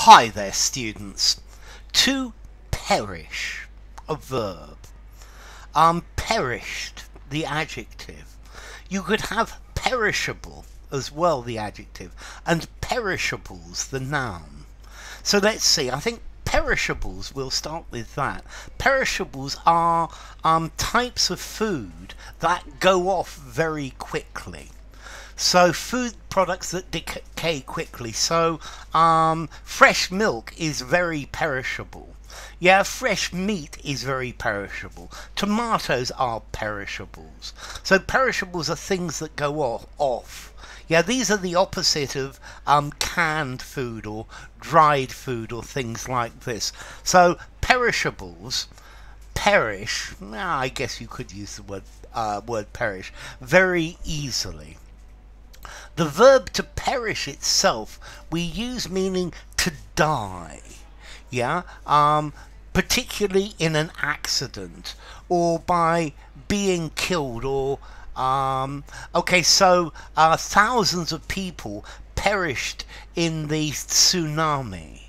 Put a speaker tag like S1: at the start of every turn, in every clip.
S1: Hi there, students. To perish, a verb. Perished, the adjective. You could have perishable as well, the adjective, and perishables, the noun. So let's see, I think perishables, we'll start with that. Perishables are types of food that go off very quickly. So food products that decay quickly. So fresh milk is very perishable. Yeah, fresh meat is very perishable. Tomatoes are perishables. So perishables are things that go off. Yeah, these are the opposite of canned food or dried food or things like this. So perishables perish. I guess you could use the word perish very easily. The verb to perish itself we use meaning to die, yeah, particularly in an accident or by being killed or okay, so thousands of people perished in the tsunami.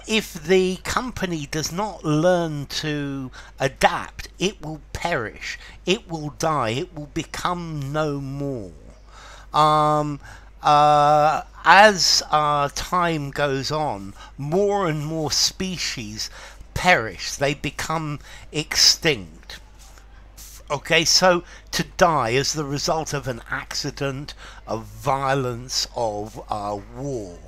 S1: If the company does not learn to adapt, it will perish, it will die, it will become no more. As time goes on, more and more species perish, they become extinct. Okay, so to die as the result of an accident, of violence, of war.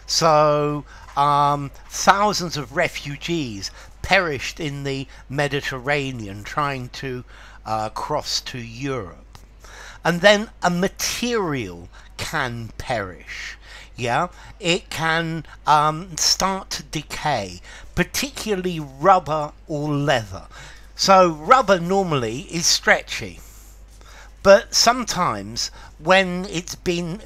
S1: So thousands of refugees perished in the Mediterranean trying to cross to Europe. And then a material can perish. Yeah, it can start to decay, particularly rubber or leather. So rubber normally is stretchy, but sometimes when it's been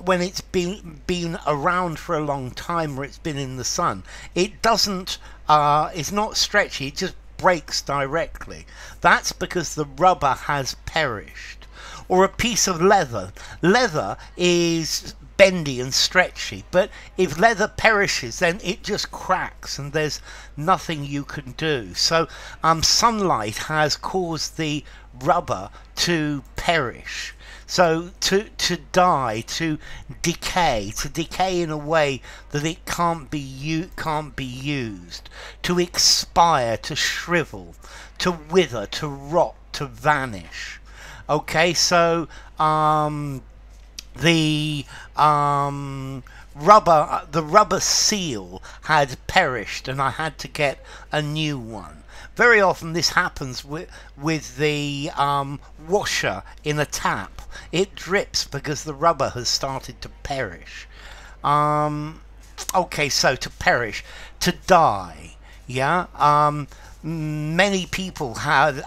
S1: around for a long time or it's been in the sun, it doesn't it's not stretchy, it just breaks directly. That's because the rubber has perished. Or a piece of leather. Leather is bendy and stretchy, but if leather perishes then it just cracks and there's nothing you can do. So sunlight has caused the rubber to perish. So to die, to decay in a way that it can't be used, to expire, to shrivel, to wither, to rot, to vanish. Okay, so the rubber seal had perished and I had to get a new one. Very often this happens with the washer in a tap. It drips because the rubber has started to perish. Okay, so to perish, to die, yeah. Many people had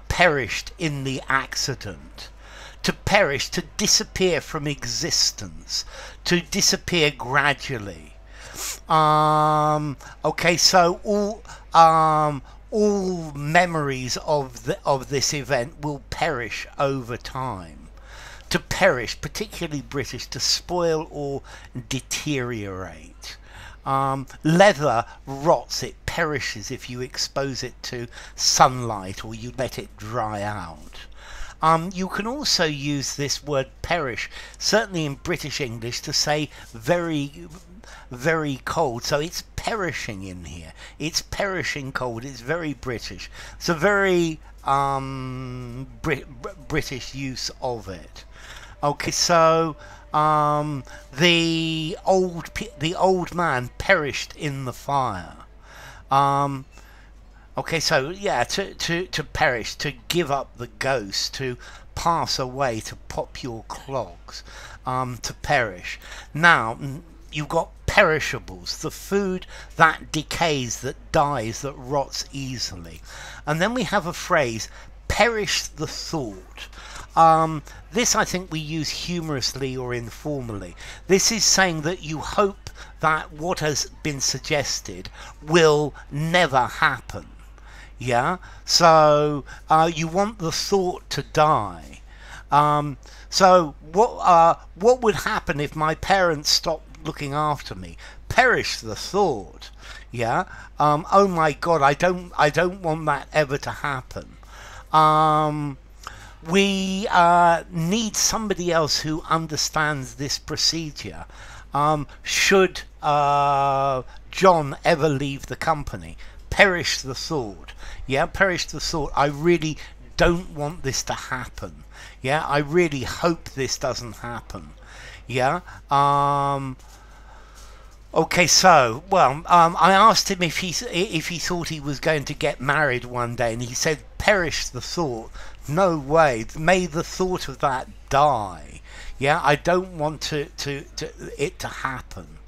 S1: perished in the accident. To perish, to disappear from existence, to disappear gradually. Okay, so all memories of this event will perish over time. To perish, particularly British, to spoil or deteriorate. Leather rots, it perishes if you expose it to sunlight or you let it dry out. You can also use this word perish, certainly in British English, to say very, very cold. So it's perishing in here. It's perishing cold. It's very British. It's a very British use of it. Okay, so the old man perished in the fire. Okay, so yeah, to perish, to give up the ghost, to pass away, to pop your clogs, to perish. Now, you've got perishables, the food that decays, that dies, that rots easily. And then we have a phrase, perish the thought. This I think we use humorously or informally. This is saying that you hope that what has been suggested will never happen. Yeah, so you want the thought to die. So what would happen if my parents stopped looking after me. Perish the thought. Yeah. Oh my God, I don't want that ever to happen. We need somebody else who understands this procedure. Should John ever leave the company, perish the thought. Yeah, perish the thought. I really don't want this to happen. Yeah, I really hope this doesn't happen. Yeah. Okay, so, well, I asked him if he thought he was going to get married one day, and he said, perish the thought. No way. May the thought of that die. Yeah, I don't want it to happen.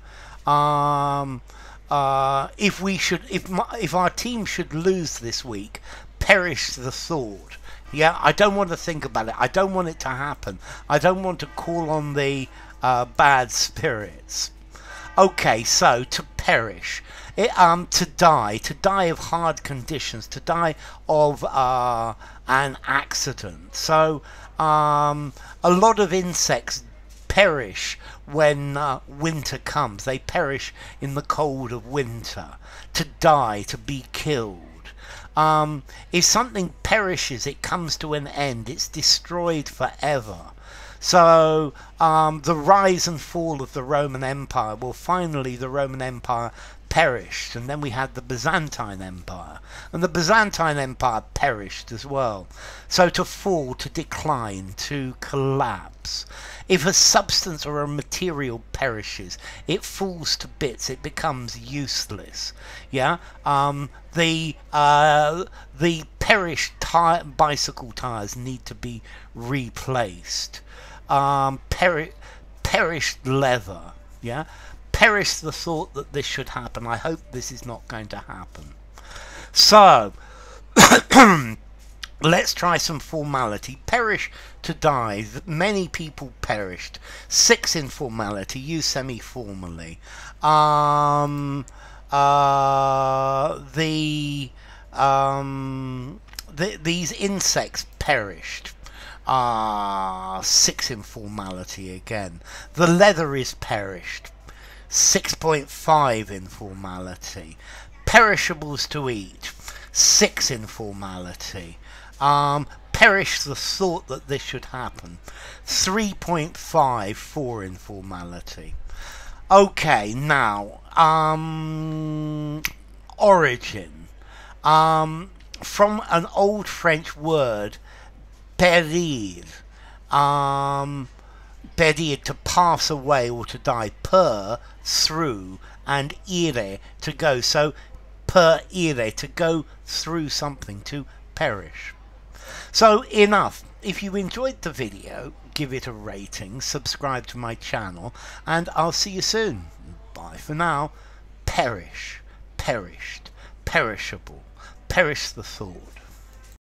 S1: If our team should lose this week, perish the thought. Yeah, I don't want to think about it. I don't want it to happen. I don't want to call on the bad spirits. Okay, so to perish, to die of hard conditions, to die of an accident. So a lot of insects perish when winter comes. They perish in the cold of winter. To die, to be killed. If something perishes, it comes to an end. It's destroyed forever. So the rise and fall of the Roman Empire, well, finally the Roman Empire perished, and then we had the Byzantine Empire, and the Byzantine Empire perished as well. So to fall, to decline, to collapse. If a substance or a material perishes, it falls to bits, it becomes useless. Yeah, the perished bicycle tires need to be replaced. Perished leather. Yeah, perish the thought that this should happen. I hope this is not going to happen. So let's try some formality. Perish, to die. Many people perished. 6 in formality. Use semi-formally. These insects perished. 6 in formality again. The leather is perished. 6.5 in formality. Perishables to eat. 6 in formality. Perish the thought that this should happen. 3.5, 4 in formality. Okay, now origin. From an old French word, périr, périr, to pass away or to die. Per, through, and ire, to go. So perire, to go through something, to perish. So enough. If you enjoyed the video, give it a rating, subscribe to my channel, and I'll see you soon. Bye for now. Perish, perished, perishable, perish the thought.